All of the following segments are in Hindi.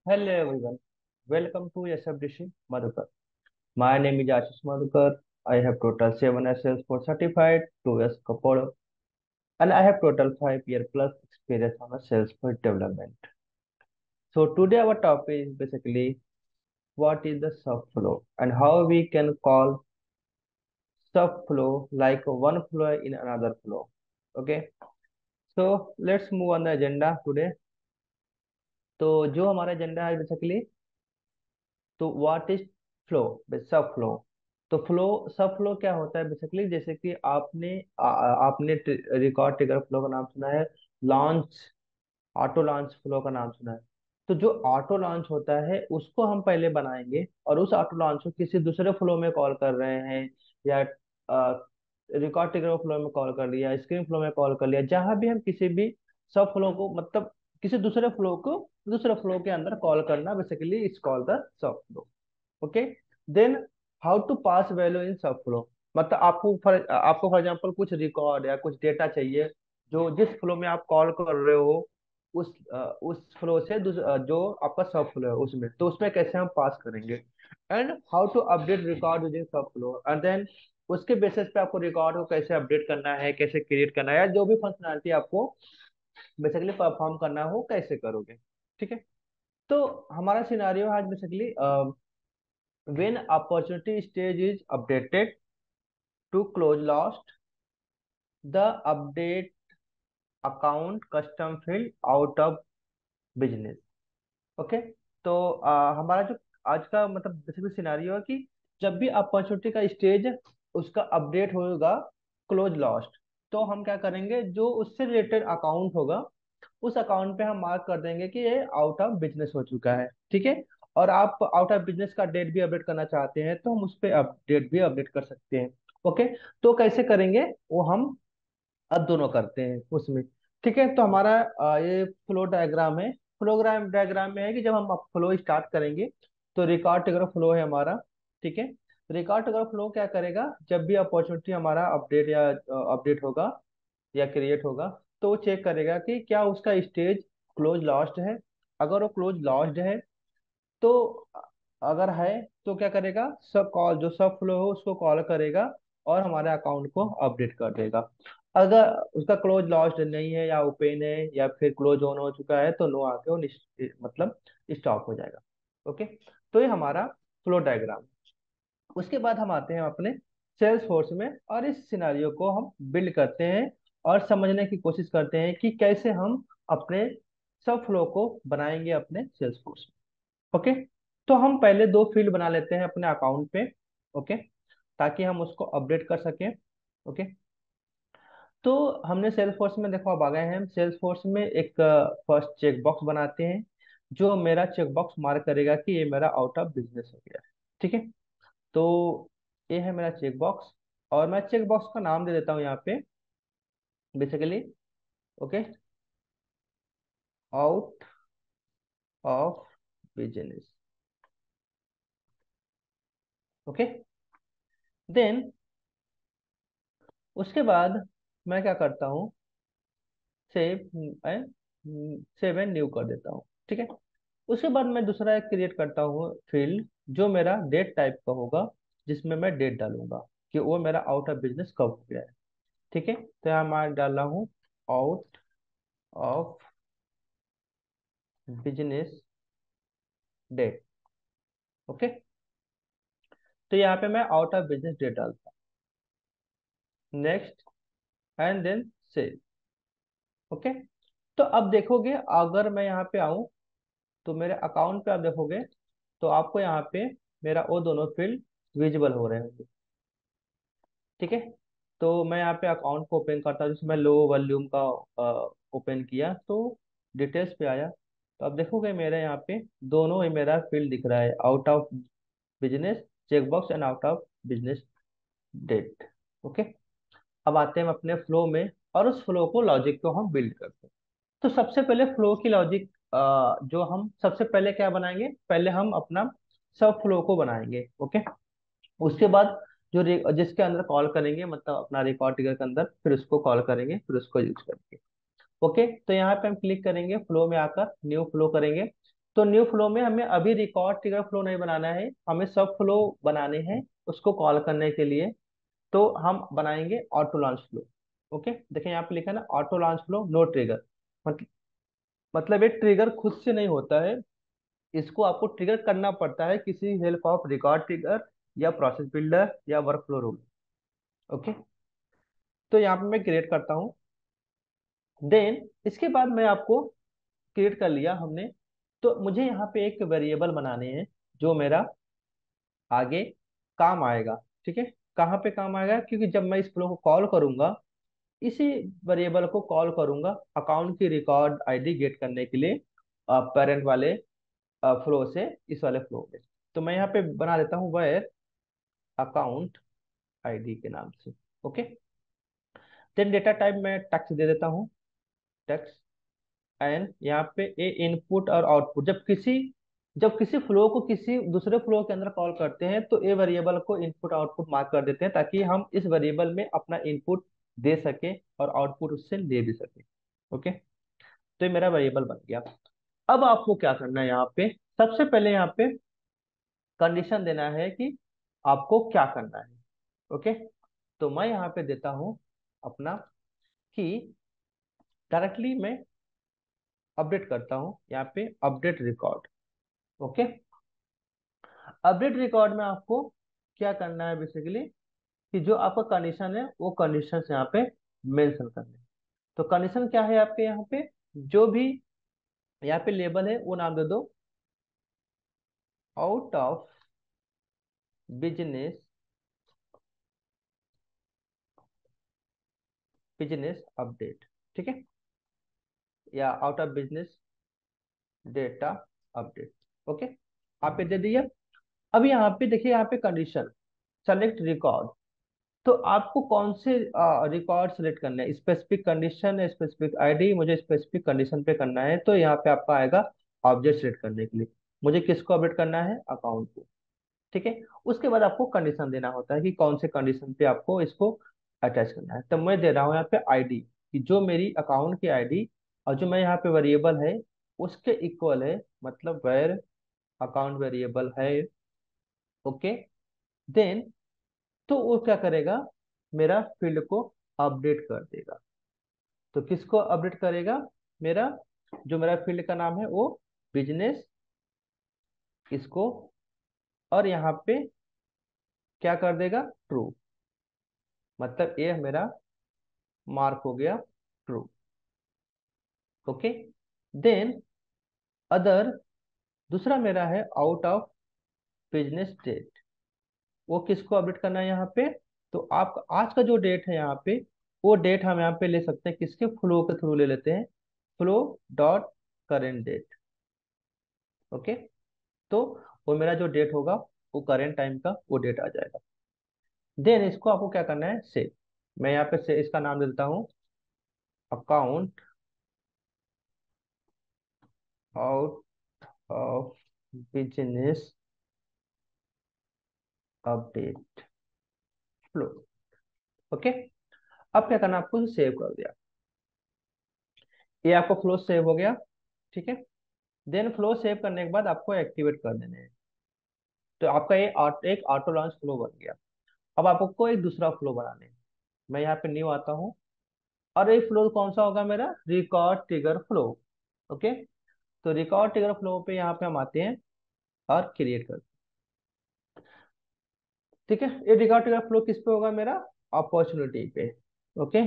Hello everyone, welcome to SFDC Madhukar. My name is Ashish Madhukar. I have total 7 SLs for certified, 2 years couple, and I have total 5 year plus experience on a Salesforce development. So today our topic is basically what is the subflow and how we can call subflow like one flow in another flow. Okay, so let's move on the agenda today. तो जो हमारा एजेंडा है बेसिकली, तो व्हाट इज फ्लो, सब फ्लो। तो फ्लो, सब फ्लो क्या होता है बेसिकली, जैसे कि आपने रिकॉर्ड ट्रिगर फ्लो का नाम सुना है, लॉन्च, ऑटो लॉन्च फ्लो का नाम सुना है। तो जो ऑटो लॉन्च होता है उसको हम पहले बनाएंगे और उस ऑटो लॉन्च को किसी दूसरे फ्लो में कॉल कर रहे हैं, या रिकॉर्ड ट्रिगर फ्लो में कॉल कर लिया, स्क्रीन फ्लो में कॉल कर लिया, जहां भी हम किसी भी सब फ्लो को, मतलब किसी दूसरे फ्लो को दूसरे फ्लो के अंदर कॉल करना, basically it's call the sub flow. Okay, then how to pass value in sub flow, मतलब आपको फॉर एग्जांपल कुछ रिकॉर्ड या कुछ डेटा चाहिए, जो जिस फ्लो में आप कॉल कर रहे हो उस फ्लो से जो आपका सब फ्लो है उसमें, तो उसमें कैसे हम पास करेंगे, and how to update record using sub flow, and then उसके बेसिस पे आपको रिकॉर्ड को कैसे अपडेट करना है, कैसे क्रिएट करना है, या जो भी फंक्शनैलिटी आपको बेसिकली परफॉर्म करना हो कैसे करोगे। ठीक है, तो हमारा सिनारियो आज basically, when opportunity stage is updated to close lost, the update account custom field out of business। Okay, तो हमारा जो आज का मतलब बेसिकली सिनारियो है कि जब भी अपॉर्चुनिटी का स्टेज उसका अपडेट होगा क्लोज लॉस्ट, तो हम क्या करेंगे, जो उससे रिलेटेड अकाउंट होगा उस अकाउंट पे हम मार्क कर देंगे कि ये आउट ऑफ बिजनेस हो चुका है। ठीक है, और आप आउट ऑफ बिजनेस का डेट भी अपडेट करना चाहते हैं तो हम उस पर अपडेट भी अपडेट कर सकते हैं। ओके, तो कैसे करेंगे वो हम अब दोनों करते हैं उसमें। ठीक है, तो हमारा ये फ्लो डायग्राम है। फ्लोग्राम डायग्राम में है कि जब हम फ्लो स्टार्ट करेंगे तो रिकॉर्ड ट्रिगर फ्लो है हमारा। ठीक है, रिकॉर्ड ट्रिगर फ्लो क्या करेगा, जब भी अपॉर्चुनिटी हमारा अपडेट या अपडेट होगा या क्रिएट होगा, तो वो चेक करेगा कि क्या उसका स्टेज क्लोज लॉस्ट है। अगर वो क्लोज लॉस्ट है तो, अगर है तो क्या करेगा, सब कॉल जो सब फ्लो हो उसको कॉल करेगा और हमारे अकाउंट को अपडेट कर देगा। अगर उसका क्लोज लॉस्ट नहीं है या ओपन है या फिर क्लोज ऑन हो चुका है तो नो आके वो मतलब स्टॉप हो जाएगा। ओके, तो ये हमारा फ्लो डायग्राम। उसके बाद हम आते हैं अपने सेल्स फोर्स में और इस सिनारियो को हम बिल्ड करते हैं और समझने की कोशिश करते हैं कि कैसे हम अपने सब फ्लो को बनाएंगे अपने सेल्स फोर्स में। ओके, तो हम पहले दो फील्ड बना लेते हैं अपने अकाउंट पे। ओके, ताकि हम उसको अपडेट कर सकें। ओके, तो हमने सेल्स फोर्स में देखो, अब आ गए हैं हम सेल्स फोर्स में। एक फर्स्ट चेक बॉक्स बनाते हैं जो मेरा चेक बॉक्स मार्क करेगा कि ये मेरा आउट ऑफ बिजनेस हो गया है। ठीक है, तो ये है मेरा चेक बॉक्स और मैं चेक बॉक्स का नाम दे देता हूँ यहाँ पे basically. Okay, out of business. Okay, then उसके बाद मैं क्या करता हूँ, सेव सेव एंड न्यू कर देता हूँ। ठीक है, उसके बाद मैं दूसरा एक क्रिएट करता हूँ फील्ड जो मेरा डेट टाइप का होगा, जिसमें मैं डेट डालूंगा कि वो मेरा आउट ऑफ बिजनेस कब हो गया है। ठीक है, तो यहाँ मैं डाल रहा हूँ out of business date. Okay, तो यहाँ पे मैं आउट ऑफ बिजनेस डेट डालता हूँ, next, and then save. Okay, तो अब देखोगे अगर मैं यहाँ पे आऊँ तो मेरे अकाउंट पे आप देखोगे तो आपको यहाँ पे मेरा वो दोनों फील्ड विजिबल हो रहे होंगे। ठीक है, तो मैं यहाँ पे अकाउंट को ओपन करता हूँ, जैसे मैं लो वॉल्यूम का ओपन किया तो डिटेल्स पे आया, तो आप देखोगे मेरे यहाँ पे दोनों ही मेरा फील्ड दिख रहा है, out of business check box and out of business date. Okay, अब आते हैं हम अपने फ्लो में और उस फ्लो को लॉजिक को हम बिल्ड करते हैं। तो सबसे पहले फ्लो की लॉजिक, जो हम सबसे पहले क्या बनाएंगे, पहले हम अपना सब फ्लो को बनाएंगे। ओके, उसके बाद जिसके अंदर कॉल करेंगे, मतलब अपना रिकॉर्ड ट्रिगर के अंदर, फिर उसको कॉल करेंगे, फिर उसको यूज करेंगे। ओके, तो यहाँ पे हम क्लिक करेंगे फ्लो में आकर न्यू फ्लो करेंगे। तो न्यू फ्लो में हमें अभी रिकॉर्ड ट्रिगर फ्लो नहीं बनाना है, हमें सब फ्लो बनाने हैं उसको कॉल करने के लिए। तो हम बनाएंगे ऑटो लॉन्च फ्लो। ओके, देखें यहाँ पे लिखा है ना, auto launch flow know trigger. मतलब ये ट्रिगर खुद से नहीं होता है, इसको आपको ट्रिगर करना पड़ता है किसी हेल्प ऑफ रिकॉर्ड ट्रिगर या प्रोसेस बिल्डर या वर्कफ्लो रूल। ओके, तो यहाँ पे मैं क्रिएट करता हूँ। देन इसके बाद मैं आपको क्रिएट कर लिया हमने, तो मुझे यहाँ पे एक वेरिएबल बनाने हैं जो मेरा आगे काम आएगा। ठीक है, कहाँ पे काम आएगा, क्योंकि जब मैं इस फ्लो को कॉल करूंगा, इसी वेरिएबल को कॉल करूंगा अकाउंट की रिकॉर्ड आईडी गेट करने के लिए पेरेंट वाले फ्लो से इस वाले फ्लो में। तो मैं यहाँ पे बना देता हूँ वेयर अकाउंट आईडी के नाम से। ओके, देन डेटा टाइप मैं टेक्स्ट दे देता हूँ, टेक्स्ट। एंड यहाँ पे ए इनपुट और आउटपुट, जब किसी फ्लो को किसी दूसरे फ्लो के अंदर कॉल करते हैं तो ए वेरिएबल को इनपुट आउटपुट मार्क कर देते हैं, ताकि हम इस वेरिएबल में अपना इनपुट दे सके और आउटपुट उससे ले भी सके। ओके, तो ये मेरा वेरिएबल बन गया। अब आपको क्या करना है, यहाँ पे सबसे पहले यहाँ पे कंडीशन देना है कि आपको क्या करना है। ओके, तो मैं यहाँ पे देता हूँ अपना कि डायरेक्टली मैं अपडेट करता हूँ, यहाँ पे update record. Okay, update record में आपको क्या करना है बेसिकली, कि जो आपका कंडीशन है वो कंडीशन यहाँ पे मेंशन करना है। तो कंडीशन क्या है आपके यहाँ पे, जो भी यहाँ पे लेबल है वो नाम दे दो out of business, business update. ठीक है, या out of business data update. Okay, आप ये दे दिया। अब यहाँ पे देखिए, यहाँ पे कंडीशन सेलेक्ट रिकॉर्ड। तो आपको कौन से रिकॉर्ड सेलेक्ट करना है, स्पेसिफिक कंडीशन, स्पेसिफिक आईडी, मुझे स्पेसिफिक कंडीशन पे करना है। तो यहाँ पे आपका आएगा ऑब्जेक्ट सेलेक्ट करने के लिए, मुझे किसको अपडेट करना है, अकाउंट को। ठीक है, उसके बाद आपको कंडीशन देना होता है कि कौन से कंडीशन पे आपको इसको अटैच करना है। तो मैं दे रहा हूँ यहाँ पे आईडी, कि जो मेरी अकाउंट की आईडी और जो मैं यहाँ पे वेरिएबल है उसके इक्वल है, मतलब वेर अकाउंट वेरिएबल है। ओके, देन तो वो क्या करेगा, मेरा फील्ड को अपडेट कर देगा। तो किसको अपडेट करेगा, मेरा जो मेरा फील्ड का नाम है वो बिजनेस, इसको, और यहाँ पे क्या कर देगा, ट्रू। मतलब ये मेरा मार्क हो गया ट्रू। ओके, देन अदर, दूसरा मेरा है आउट ऑफ बिजनेस डेट। वो किसको अपडेट करना है यहाँ पे, तो आप आज का जो डेट है यहाँ पे, वो डेट हम यहाँ पे ले सकते हैं किसके, फ्लो के थ्रू ले लेते हैं, flow dot current date. Okay, तो वो मेरा जो डेट होगा वो करेंट टाइम का वो डेट आ जाएगा। देन इसको आपको क्या करना है, सेव। मैं यहाँ पे से इसका नाम देता हूँ account out of business update flow. Okay, अब क्या करना है, आपको सेव कर दिया, ये आपको फ्लो सेव हो गया। ठीक है, देन फ्लो सेव करने के बाद आपको एक्टिवेट कर देने हैं। तो आपका ये एक ऑटो लॉन्च फ्लो बन गया। अब आपको एक दूसरा फ्लो बनाने हैं। मैं यहाँ पे न्यू आता हूँ, और ये फ्लो कौन सा होगा, मेरा रिकॉर्ड ट्रिगर फ्लो। ओके, तो रिकॉर्ड ट्रिगर फ्लो पे यहाँ पे हम आते हैं और क्रिएट करते हैं। ठीक है, ये रिकॉर्ड ट्रिगर फ्लो किस पे होगा, मेरा अपॉर्चुनिटी पे। ओके,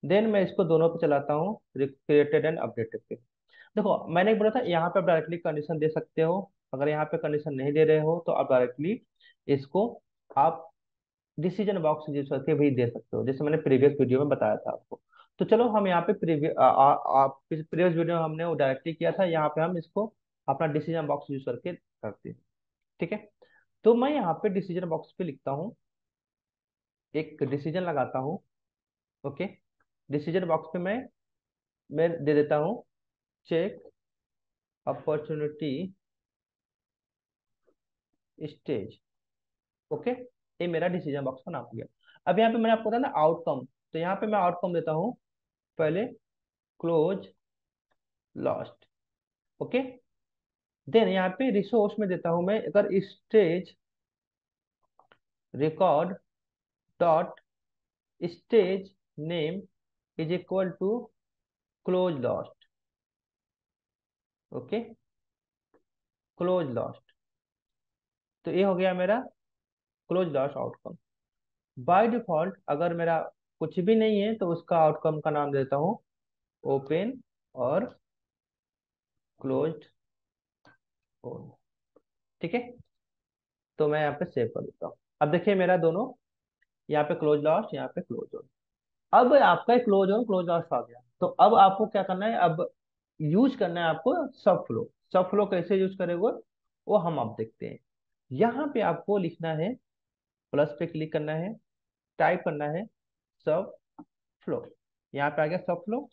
देन मैं इसको दोनों पे चलाता हूँ, क्रिएटेड एंड अपडेटेड पे। देखो मैंने बोला था यहाँ पे आप डायरेक्टली कंडीशन दे सकते हो, अगर यहाँ पे कंडीशन नहीं दे रहे हो तो आप डायरेक्टली इसको आप डिसीजन बॉक्स यूज करके भी दे सकते हो, जैसे मैंने प्रीवियस वीडियो में बताया था आपको। तो चलो हम यहाँ पे प्रीवियस वीडियो हमने वो डायरेक्टली किया था, यहाँ पे हम इसको अपना डिसीजन बॉक्स यूज करके करते हैं। ठीक है, तो मैं यहाँ पे डिसीजन बॉक्स पे लिखता हूँ, एक डिसीजन लगाता हूँ। ओके, डिसीजन बॉक्स पे मैं दे देता हूँ चेक अपॉर्चुनिटी स्टेज। ओके, ये मेरा डिसीजन बॉक्स का नाम हो गया। अब यहाँ पे मैंने आपको बताया ना आउटकम, तो यहाँ पे मैं आउटकम देता हूँ पहले क्लोज लॉस्ट। ओके, देन यहाँ पे रिसोर्स में देता हूं मैं, अगर stage record dot stage name is equal to close lost. Okay, close lost. तो ये हो गया मेरा close lost outcome. By default अगर मेरा कुछ भी नहीं है तो उसका आउटकम का नाम देता हूँ ओपन और क्लोज्ड होल। ठीक है, तो मैं यहाँ पे सेव कर देता हूँ। अब देखिए मेरा दोनों, यहाँ पे क्लोज लॉस्ट, यहाँ पे क्लोज होल। अब आपका क्लोज ऑन क्लोज लॉस्ट आ गया, तो अब आपको क्या करना है, अब यूज करना है आपको सब फ्लो। सब फ्लो कैसे यूज करेंगे वो हम अब देखते हैं। यहाँ पे आपको लिखना है, प्लस पे क्लिक करना है, टाइप करना है सब फ्लो। यहाँ पे आ गया सब फ्लो।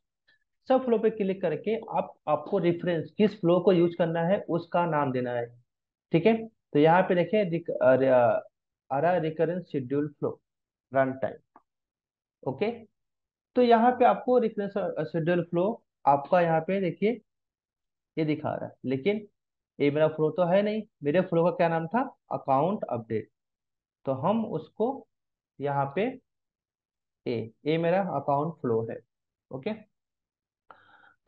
सब फ्लो पे क्लिक करके आप आपको रेफरेंस किस फ्लो को यूज करना है उसका नाम देना है। ठीक है, तो यहाँ पे देखिए आ रहा recurrence schedule flow run time. Okay, तो यहाँ पे आपको रिकरेंस शेड्यूल फ्लो आपका यहाँ पे देखिए ये दिखा रहा है, लेकिन ये मेरा फ्लो तो है नहीं। मेरे फ्लो का क्या नाम था, अकाउंट अपडेट। तो हम उसको यहाँ पे ए ए मेरा अकाउंट फ्लो है। ओके,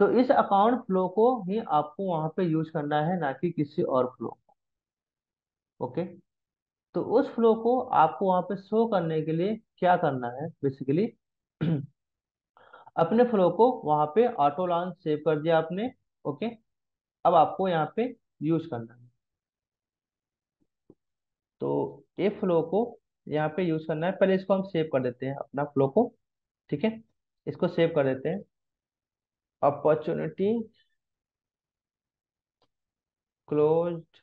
तो इस अकाउंट फ्लो को ही आपको वहां पे यूज करना है, ना कि किसी और फ्लो। ओके, तो उस फ्लो को आपको वहां पे शो करने के लिए क्या करना है बेसिकली, अपने फ्लो को वहां पे ऑटो लॉन्च सेव कर दिया आपने। ओके, अब आपको यहाँ पे यूज करना है, तो ये फ्लो को यहाँ पे यूज करना है। पहले इसको हम सेव कर देते हैं अपना फ्लो को। ठीक है, इसको सेव कर देते हैं। Opportunity closed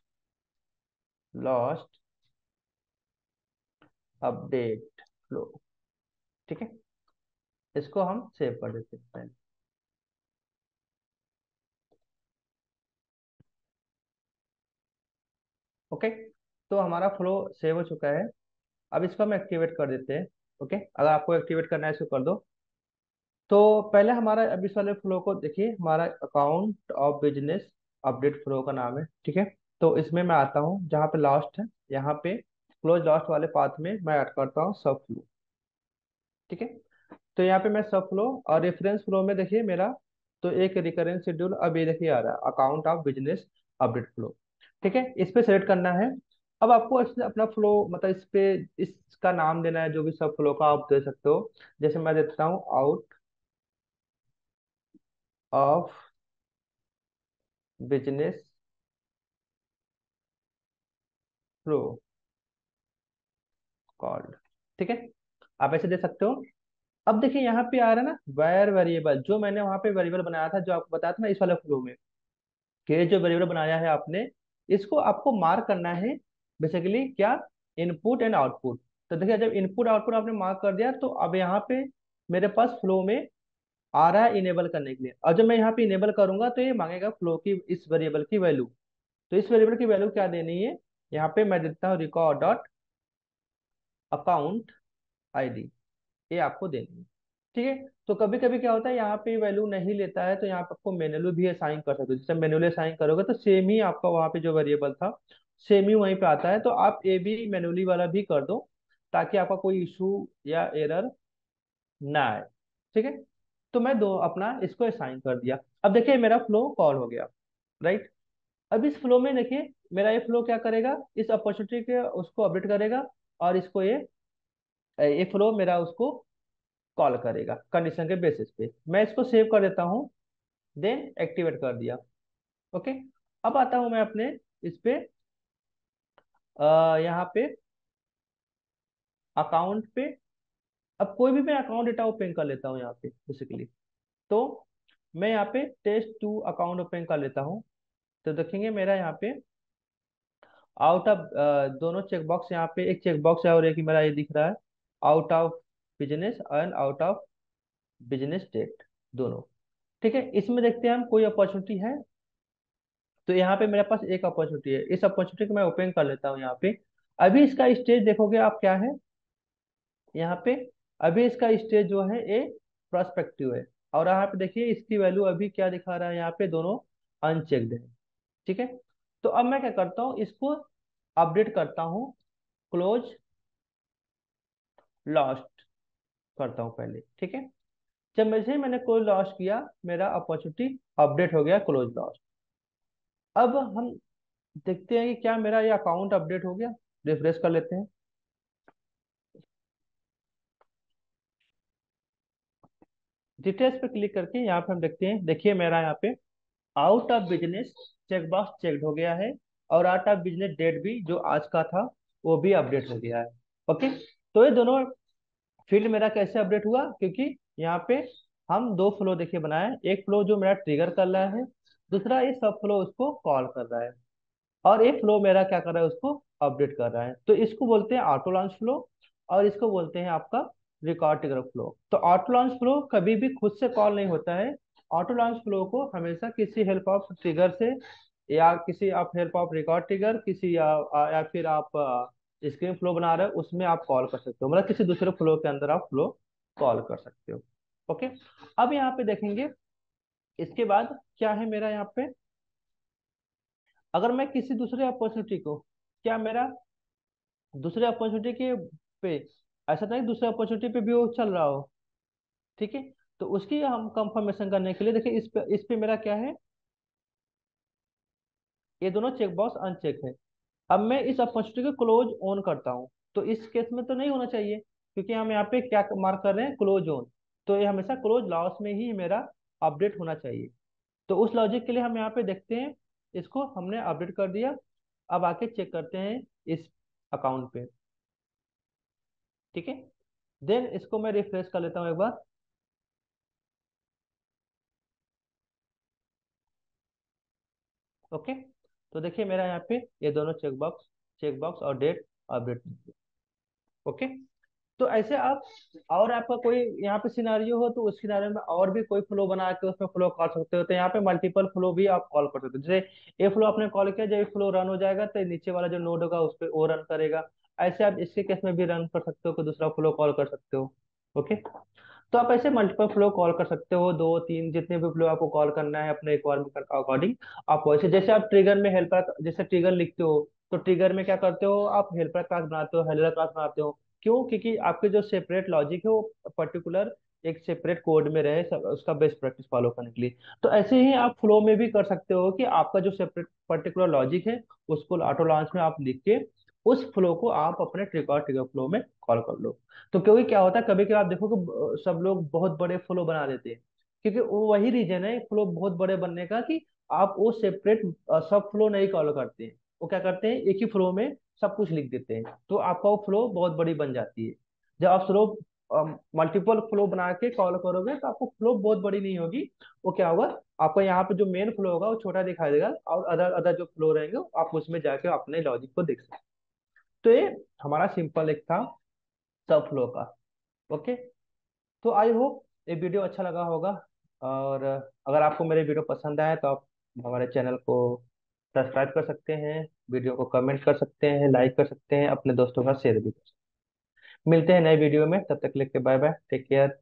lost update flow. ठीक है, इसको हम सेव कर देते हैं पहले। ओके, तो हमारा फ्लो सेव हो चुका है। अब इसको हम एक्टिवेट कर देते हैं। ओके, अगर आपको एक्टिवेट करना है इसको कर दो। तो पहले हमारा अब इस वाले फ्लो को देखिए, हमारा account of business update flow का नाम है। ठीक है, तो इसमें मैं आता हूँ जहाँ पे लास्ट है, यहाँ पे क्लोज लास्ट वाले पाथ में मैं ऐड करता हूँ सब फ्लो। ठीक है, तो यहाँ पे मैं सब फ्लो और रेफरेंस फ्लो में देखिए मेरा तो एक रिकरेंस शेड्यूल अब ये देखिए आ रहा है, account of business update flow. ठीक है, इस पे सेलेक्ट करना है। अब आपको अपना फ्लो मतलब इस पे इसका नाम देना है, जो भी सब फ्लो का आप दे सकते हो। जैसे मैं देता हूँ out of business flow called. ठीक है, आप ऐसे दे सकते हो। अब देखिए यहाँ पे आ रहा है ना वायर वेरिएबल, जो मैंने वहां पे वेरिएबल बनाया था, जो आपको बताया था ना इस वाले फ्लो में, कि जो वेरिएबल बनाया है आपने, इसको आपको मार्क करना है बेसिकली क्या, इनपुट एंड आउटपुट। तो देखिए जब इनपुट आउटपुट आपने मार्क कर दिया, तो अब यहाँ पे मेरे पास फ्लो में आ रहा है इनेबल करने के लिए। और जब मैं यहाँ पे इनेबल करूंगा तो ये मांगेगा फ्लो की इस वेरिएबल की वैल्यू। तो इस वेरिएबल की वैल्यू क्या देनी है, यहाँ पे मैं देता हूँ रिकॉर्ड डॉट अकाउंट आईडी, ये आपको देनी है। ठीक है, तो कभी कभी क्या होता है यहाँ पे वैल्यू नहीं लेता है, तो यहाँ पे आपको मैन्युअली भी असाइन कर सकते हो। जैसे मैन्युअली असाइन करोगे तो सेम ही आपका वहाँ पे जो वेरिएबल था सेम ही वहीं पे आता है। तो आप ये भी मैन्युअली वाला भी कर दो, ताकि आपका कोई इशू या एरर ना आए। ठीक है, तो मैं दो अपना इसको असाइन कर दिया। अब देखिए मेरा फ्लो कॉल हो गया, राइट। अब इस फ्लो में देखिए मेरा ये फ्लो क्या करेगा, इस अपॉर्चुनिटी के उसको अपडेट करेगा, और इसको ये फ्लो मेरा उसको कॉल करेगा कंडीशन के बेसिस पे। मैं इसको सेव कर देता हूँ, देन एक्टिवेट कर दिया। ओके, अब आता हूँ मैं अपने इस पे यहाँ पे अकाउंट पे। अब कोई भी मैं अकाउंट डेटा ओपन कर लेता हूँ यहाँ पे बेसिकली। तो मैं यहाँ पे टेस्ट टू अकाउंट ओपन कर लेता हूँ। तो देखेंगे मेरा यहाँ पे आउट ऑफ दोनों चेकबॉक्स, यहाँ पे एक चेकबॉक्स है और एक ही मेरा ये दिख रहा है, out of business and out of business date दोनों। ठीक है, इसमें देखते हैं हम कोई अपॉर्चुनिटी है। तो यहाँ पे मेरे पास एक अपॉर्चुनिटी है, इस अपॉर्चुनिटी को मैं ओपन कर लेता हूँ यहाँ पे। अभी इसका स्टेज देखोगे आप क्या है यहाँ पे, अभी इसका स्टेज जो है ये प्रोस्पेक्टिव है। और यहाँ पे देखिए इसकी वैल्यू अभी क्या दिखा रहा है, यहाँ पे दोनों अनचेक्ड है। ठीक है, तो अब मैं क्या करता हूँ, इसको अपडेट करता हूँ, क्लोज लॉस्ट करता हूँ पहले, ठीक है। जब मैंने क्लोज लॉस्ट किया, मेरा अपॉर्चुनिटी अपडेट हो गया क्लोज लॉस्ट। अब हम देखते हैं कि क्या मेरा ये अकाउंट अपडेट हो गया। रिफ्रेश कर लेते हैं। डिटेल्स पे क्लिक करके यहाँ पे हम देखते हैं, देखिए मेरा यहाँ पे out of business checkbox checked हो गया है, और आउट ऑफ बिजनेस डेट भी जो आज का था वो भी अपडेट हो गया है। ओके, तो ये दोनों फील्ड मेरा कैसे अपडेट हुआ, क्योंकि यहाँ पे हम दो फ्लो देखिए बनाए, एक फ्लो जो मेरा ट्रिगर कर रहा है, दूसरा ये सब फ्लो उसको कॉल कर रहा है, और एक फ्लो मेरा क्या कर रहा है, उसको अपडेट कर रहा है। तो इसको बोलते हैं ऑटो लॉन्च फ्लो, और इसको बोलते हैं आपका रिकॉर्ड ट्रिगर फ्लो। तो ऑटो लॉन्च फ्लो कभी भी खुद से कॉल नहीं होता है। ऑटो लॉन्च फ्लो को हमेशा किसी हेल्प ऑफ ट्रिगर से, या किसी आप हेल्प ऑफ रिकॉर्ड ट्रिगर, किसी या फिर आप स्क्रीन फ्लो बना रहे हो उसमें आप कॉल कर सकते हो, मतलब किसी दूसरे फ्लो के अंदर आप फ्लो कॉल कर सकते हो। ओके, अब यहाँ पे देखेंगे इसके बाद क्या है मेरा यहाँ पे, अगर मैं किसी दूसरे अपॉर्चुनिटी को, क्या मेरा दूसरे अपॉर्चुनिटी के पे, ऐसा नहीं दूसरे अपॉर्चुनिटी पे भी वो चल रहा हो, ठीक है। तो उसकी हम कंफर्मेशन करने के लिए देखिए, इस पे मेरा क्या है, ये दोनों चेक बॉक्स अनचेक है। अब मैं इस अपॉर्चुनिटी को क्लोज ऑन करता हूँ, तो इस केस में तो नहीं होना चाहिए, क्योंकि हम यहाँ पे क्या मार्क कर रहे हैं, क्लोज ऑन। तो ये हमेशा क्लोज लॉस में ही मेरा अपडेट होना चाहिए। तो उस लॉजिक के लिए हम यहाँ पे देखते हैं, इसको हमने अपडेट कर दिया। अब आके चेक करते हैं इस अकाउंट पे, ठीक है। देन इसको मैं रिफ्रेश कर लेता हूँ एक बार। ओके, तो देखिए मेरा यहाँ पे ये दोनों चेक बॉक्स और डेट अपडेट। ओके, तो ऐसे आप, और आपका कोई यहाँ पे सिनारियो हो तो उस सिनारियो में और भी कोई फ्लो बना के उसमें फ्लो कर सकते हो। तो यहाँ पे मल्टीपल फ्लो भी आप कॉल कर सकते हो। जैसे ये फ्लो आपने कॉल किया, जब ये फ्लो रन हो जाएगा तो नीचे वाला जो नोड होगा उस पर वो रन करेगा। ऐसे आप इसके केस में भी रन कर सकते हो, कोई दूसरा फ्लो कॉल कर सकते हो। ओके, तो आप ऐसे मल्टीपल फ्लो कॉल कर सकते हो, दो तीन जितने भी फ्लो आपको कॉल करना है अपने रिक्वायरमेंट के अकॉर्डिंग। आप वैसे, जैसे आप ट्रिगर में हेल्पर, जैसे ट्रिगर लिखते हो, तो ट्रिगर में क्या करते हो, आप हेल्पर क्लास बनाते हो, हेल्पर क्लास बनाते हो। क्यों? क्योंकि आपके जो सेपरेट लॉजिक है वो पर्टिकुलर एक सेपरेट कोड में रहे, उसका बेस्ट प्रैक्टिस फॉलो करने के लिए। तो ऐसे ही आप फ्लो में भी कर सकते हो कि आपका जो सेपरेट पर्टिकुलर लॉजिक है उसको ऑटो लॉन्च में आप लिख के उस फ्लो को आप अपने ट्रिगर फ्लो में कॉल कर लो। तो क्योंकि क्या होता है, कभी कभी आप देखो कि सब लोग बहुत बड़े फ्लो बना देते हैं, क्योंकि वो वही रीजन है फ्लो बहुत बड़े बनने का, कि आप वो सेपरेट सब फ्लो नहीं कॉल करते हैं। वो क्या करते हैं, एक ही फ्लो में सब कुछ लिख देते हैं, तो आपका वो फ्लो बहुत बड़ी बन जाती है। जब आप फ्लो मल्टीपल फ्लो बना के कॉल करोगे तो आपको फ्लो बहुत बड़ी नहीं होगी। वो क्या होगा, आपको यहाँ पे जो मेन फ्लो होगा वो छोटा दिखाई देगा, और अदर अदर जो फ्लो रहेंगे आप उसमें जाके अपने लॉजिक को देख सकते हैं। तो ये हमारा सिंपल एक था सब फ्लो का। ओके, तो आई होप ये वीडियो अच्छा लगा होगा। और अगर आपको मेरे वीडियो पसंद आए तो आप हमारे चैनल को सब्सक्राइब कर सकते हैं, वीडियो को कमेंट कर सकते हैं, लाइक कर सकते हैं, अपने दोस्तों का शेयर भी कर सकते हैं। मिलते हैं नए वीडियो में, तब तक के लिए बाय बाय, टेक केयर।